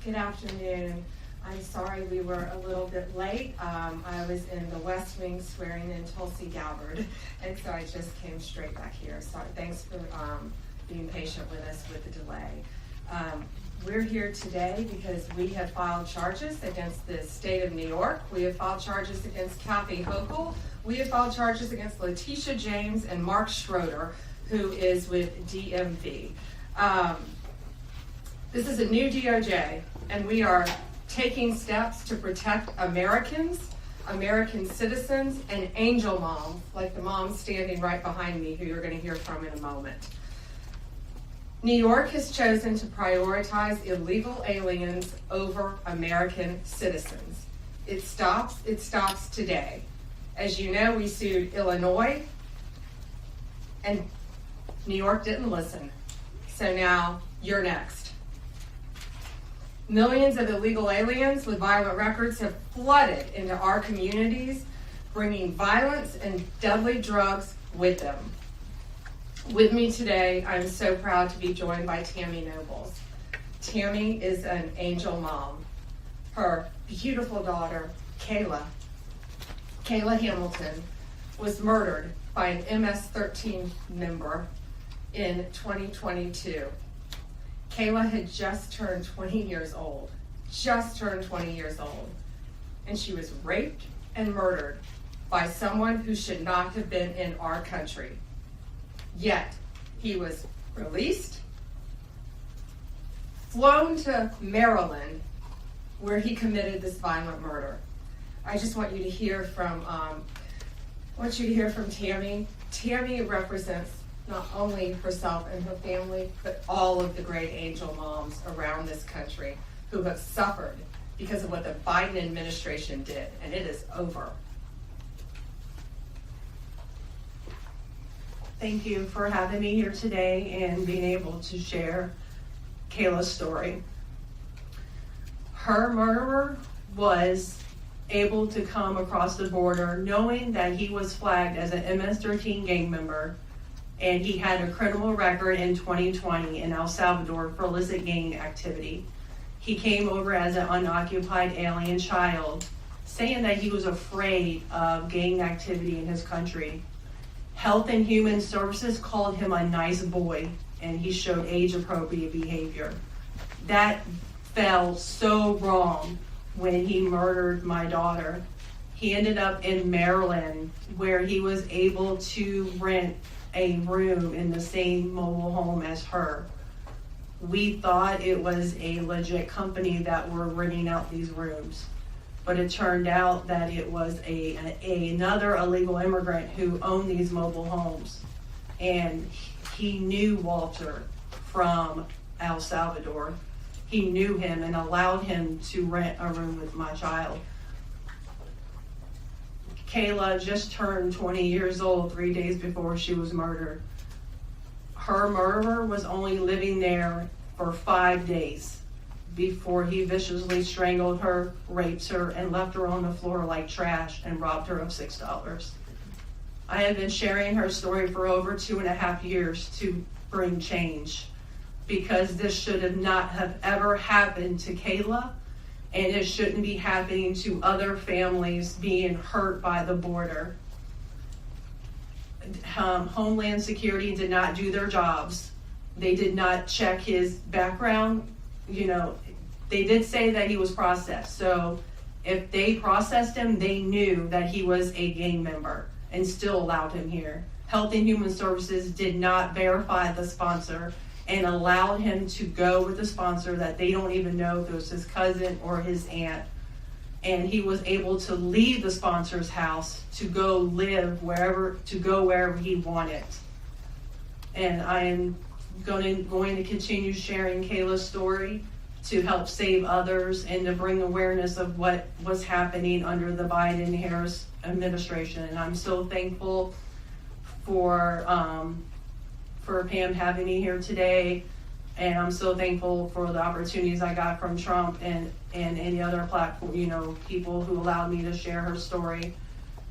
Good afternoon. I'm sorry we were a little bit late. I was in the West Wing swearing in Tulsi Gabbard, and so I just came straight back here. So thanks for being patient with us with the delay. We're here today because we have filed charges against the state of New York. We have filed charges against Kathy Hochul. We have filed charges against Letitia James and Mark Schroeder, who is with DMV. This is a new DOJ, and we are taking steps to protect Americans, American citizens, and angel moms, like the mom standing right behind me, who you're going to hear from in a moment. New York has chosen to prioritize illegal aliens over American citizens. It stops today. As you know, we sued Illinois, and New York didn't listen. So now you're next. Millions of illegal aliens with violent records have flooded into our communities, bringing violence and deadly drugs with them. With me today, I'm so proud to be joined by Tammy Nobles. Tammy is an angel mom. Her beautiful daughter, Kayla Hamilton, was murdered by an MS-13 member in 2022. Kayla had just turned 20 years old, and she was raped and murdered by someone who should not have been in our country. Yet, he was released, flown to Maryland, where he committed this violent murder. I just want you to hear from, Tammy. Tammy represents not only herself and her family, but all of the great angel moms around this country who have suffered because of what the Biden administration did, and it is over. Thank you for having me here today and being able to share Kayla's story. Her murderer was able to come across the border knowing that he was flagged as an MS-13 gang member, and he had a criminal record in 2020 in El Salvador for illicit gang activity. He came over as an unoccupied alien child, saying that he was afraid of gang activity in his country. Health and Human Services called him a nice boy, and he showed age-appropriate behavior. That fell so wrong when he murdered my daughter. He ended up in Maryland, where he was able to rent a room in the same mobile home as her. We thought it was a legit company that were renting out these rooms, but it turned out that it was another illegal immigrant who owned these mobile homes, and he knew Walter from El Salvador. He knew him and allowed him to rent a room with my child. Kayla just turned 20 years old 3 days before she was murdered. Her murderer was only living there for 5 days before he viciously strangled her, raped her, and left her on the floor like trash and robbed her of $6. I have been sharing her story for over 2.5 years to bring change, because this should not have ever happened to Kayla, and it shouldn't be happening to other families being hurt by the border. Homeland Security did not do their jobs. They did not check his background. They did say that he was processed. So if they processed him, they knew that he was a gang member and still allowed him here. Health and Human Services did not verify the sponsor and allowed him to go with a sponsor that they don't even know if it was his cousin or his aunt. And he was able to leave the sponsor's house to go live wherever he wanted. And I am going to continue sharing Kayla's story to help save others and to bring awareness of what was happening under the Biden-Harris administration. And I'm so thankful for Pam having me here today, and I'm so thankful for the opportunities I got from Trump and any other platform, people who allowed me to share her story,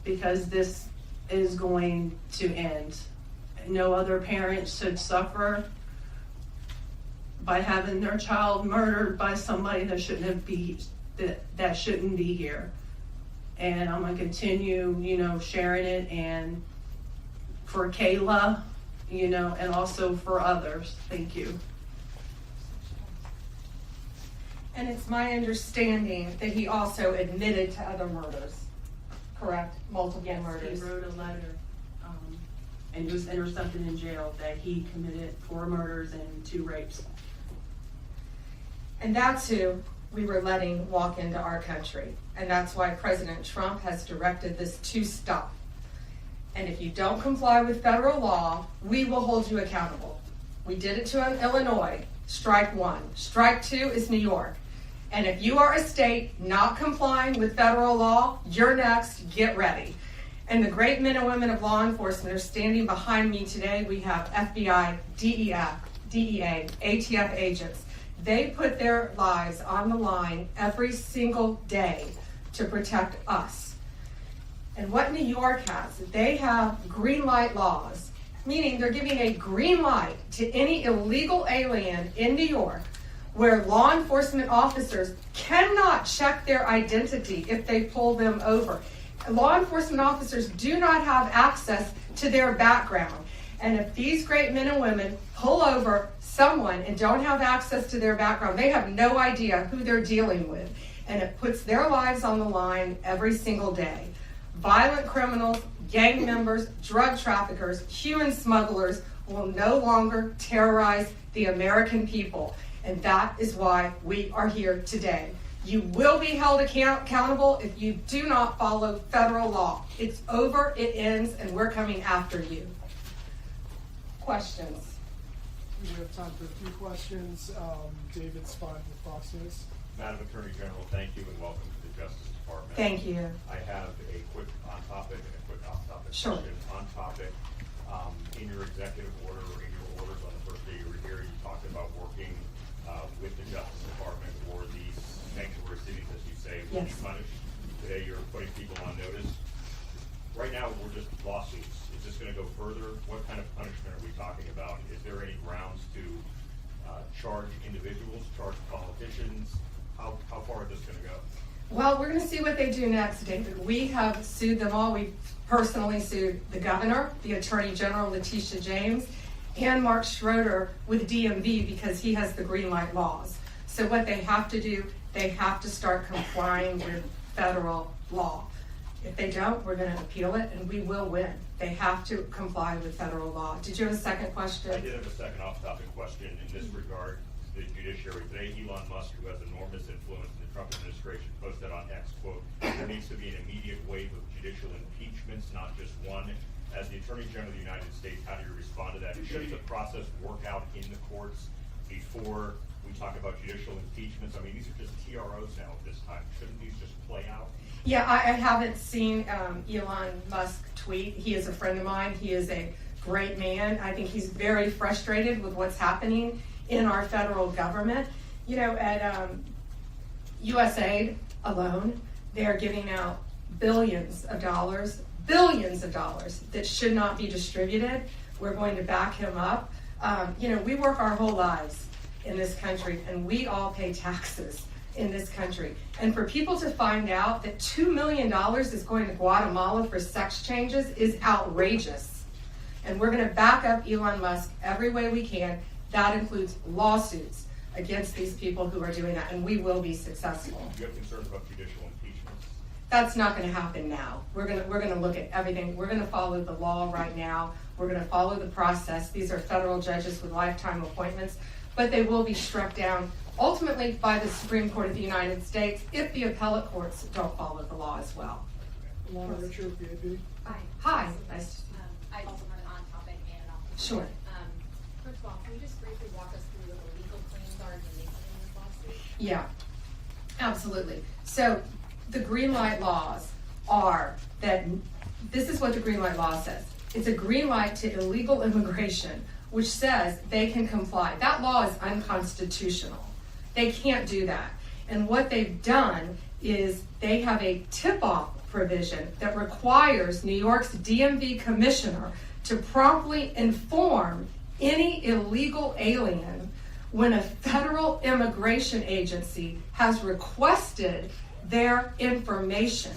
because this is going to end. No other parent should suffer by having their child murdered by somebody that shouldn't be here. And I'm gonna continue, sharing it, and for Kayla, and also for others. Thank you. And it's my understanding that he also admitted to other murders, correct? Multiple murders. He wrote a letter, and was intercepted in jail that he committed 4 murders and 2 rapes. And that's who we were letting walk into our country. And that's why President Trump has directed this to stop. And if you don't comply with federal law, we will hold you accountable. We did it to Illinois, strike 1. Strike 2 is New York. And if you are a state not complying with federal law, you're next, get ready. And the great men and women of law enforcement are standing behind me today. We have FBI, DEA, ATF agents. They put their lives on the line every single day to protect us. And what New York has, they have green light laws, meaning they're giving a green light to any illegal alien in New York where law enforcement officers cannot check their identity if they pull them over. Law enforcement officers do not have access to their background. And if these great men and women pull over someone and don't have access to their background, they have no idea who they're dealing with. And it puts their lives on the line every single day. Violent criminals, gang members, drug traffickers, human smugglers will no longer terrorize the American people. And that is why we are here today. You will be held accountable if you do not follow federal law. It's over, it ends, and we're coming after you. Questions? We have time for a few questions. David Spine with Fox News. Madam Attorney General, thank you and welcome to the Justice Department. Thank you. I have a quick on-topic and a quick off-topic Sure. question. On-topic, in your executive order or in your orders on the first day you were here, you talked about working with the Justice Department or these sanctuary cities, as you say, will be Yes. punished. Today you're putting people on notice. Right now we're just lawsuits. Is this going to go further? What kind of punishment are we talking about? Is there any grounds to charge individuals, charge politicians? How far is this going to go? Well, we're going to see what they do next, David. We have sued them all. We personally sued the governor, the attorney general, Letitia James, and Mark Schroeder with DMV because he has the green light laws. So what they have to do, they have to start complying with federal law. If they don't, we're going to appeal it and we will win. They have to comply with federal law. Did you have a second question? I did have a second off-topic question in this regard. The judiciary. Today, Elon Musk, who has enormous influence in the Trump administration, posted on X, quote, there needs to be an immediate wave of judicial impeachments, not just one. As the Attorney General of the United States, how do you respond to that? Shouldn't the process work out in the courts before we talk about judicial impeachments? I mean, these are just TROs now at this time. Shouldn't these just play out? Yeah, I haven't seen Elon Musk tweet. He is a friend of mine. He is a great man. I think he's very frustrated with what's happening in our federal government. At USAID alone, they're giving out billions of dollars that should not be distributed. We're going to back him up. We work our whole lives in this country and we all pay taxes in this country. And for people to find out that $2 million is going to Guatemala for sex changes is outrageous. And we're going to back up Elon Musk every way we can. That includes lawsuits against these people who are doing that, and we will be successful. Do you have concerns about judicial impeachments? That's not going to happen now. We're going to look at everything. We're going to follow the law right now. We're going to follow the process. These are federal judges with lifetime appointments, but they will be struck down ultimately by the Supreme Court of the United States if the appellate courts don't follow the law as well. Alana Richard, VAB. Hi. Nice. I also have an on-topic and an off-topic. Sure. First of all, can you just briefly walk us through what the legal claims are you're making in this lawsuit? Yeah, absolutely. So the green light laws are that this is what the green light law says. It's a green light to illegal immigration, which says they can comply. That law is unconstitutional. They can't do that. And what they've done is they have a tip-off provision that requires New York's DMV commissioner to promptly inform any illegal alien when a federal immigration agency has requested their information.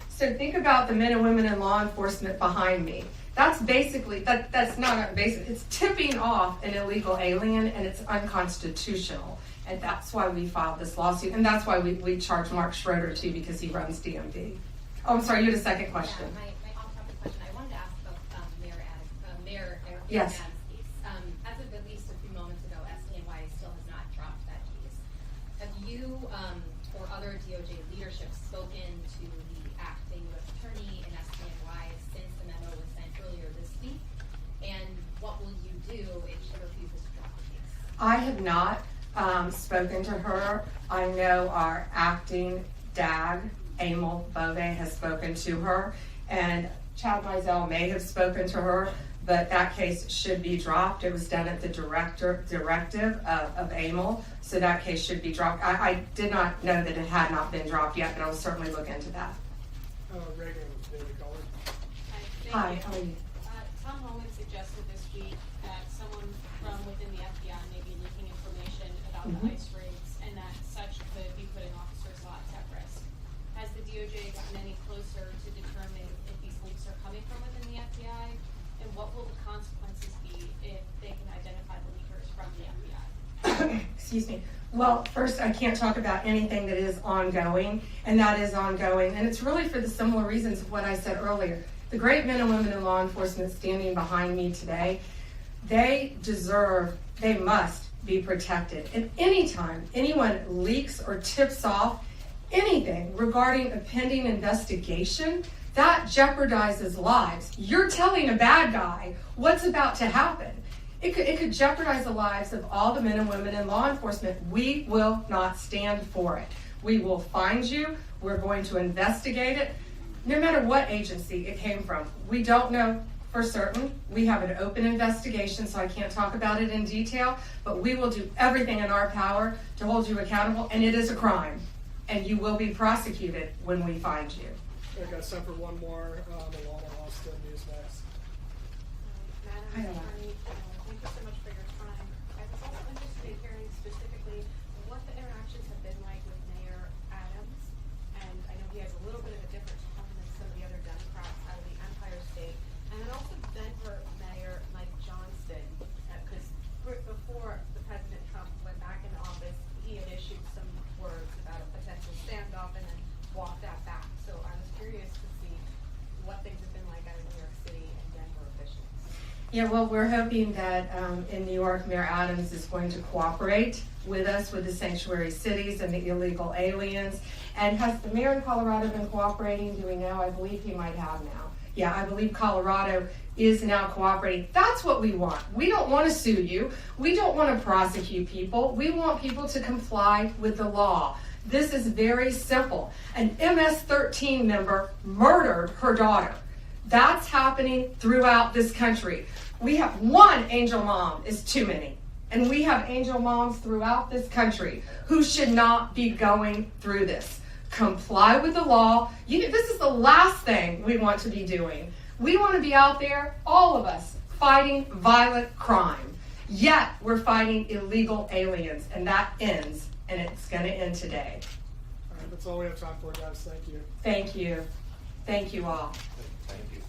So think about the men and women in law enforcement behind me. That's basically, that's not basic, it's tipping off an illegal alien, and it's unconstitutional. And that's why we filed this lawsuit, and that's why we charged Mark Schroeder too, because he runs DMV. Oh, I'm sorry, you had a second question. Yeah, my off-topic question. I wanted to ask about Mayor Yes. Adams' case. As of at least a few moments ago, SDNY still has not dropped that case. Have you or other DOJ leadership spoken to the acting U.S. attorney in SDNY since the memo was sent earlier this week? And what will you do if she refuses to drop the case? I have not spoken to her. I know our acting DAG, Emil Bove, has spoken to her, and Chad Mizell may have spoken to her, but that case should be dropped. It was done at the directive of Emil, so that case should be dropped. I did not know that it had not been dropped yet, but I will certainly look into that. Reagan, David Cullen. Hi, how are you? Tom Holman suggested this week that someone from within the FBI may be leaking information about the ICE raids, and that such could be putting officers' lives at risk. Has the DOJ gotten any closer to determine if these leaks are coming from within the FBI? And what will the consequences be if they can identify the leakers from the FBI? Excuse me. Well, first, I can't talk about anything that is ongoing, and that is ongoing. And it's really for the similar reasons of what I said earlier. The great men and women in law enforcement standing behind me today, they must be protected. And anytime anyone leaks or tips off anything regarding a pending investigation, that jeopardizes lives. You're telling a bad guy what's about to happen. It could jeopardize the lives of all the men and women in law enforcement. We will not stand for it. We will find you. We're going to investigate it, no matter what agency it came from. We don't know for certain. We have an open investigation, so I can't talk about it in detail, but we will do everything in our power to hold you accountable, and it is a crime, and you will be prosecuted when we find you. I got time for one more. Alana Austin, Newsmax. Madam Hi, Ella. Attorney, thank you so much for your time. I was also interested in hearing specifically what the interactions have been like with Mayor Adams. And I know he has a little bit of a different tone than some of the other Democrats out of the Empire State. And then also Denver Mayor Mike Johnston, because before the President Trump went back into office, he had issued some words about a potential standoff and then walked that back. So I was curious to see what things have been like out of New York City and Denver officials. Yeah, well, we're hoping that in New York, Mayor Adams is going to cooperate with us with the sanctuary cities and the illegal aliens. And has the mayor in Colorado been cooperating? Do we know? I believe he might have now. Yeah, I believe Colorado is now cooperating. That's what we want. We don't want to sue you. We don't want to prosecute people. We want people to comply with the law. This is very simple. An MS-13 member murdered her daughter. That's happening throughout this country. We have one angel mom is too many. And we have angel moms throughout this country who should not be going through this. Comply with the law. This is the last thing we want to be doing. We want to be out there, all of us, fighting violent crime. Yet we're fighting illegal aliens, and that ends, and it's going to end today. All right, that's all we have time for, guys. Thank you. Thank you. Thank you all. Thank you.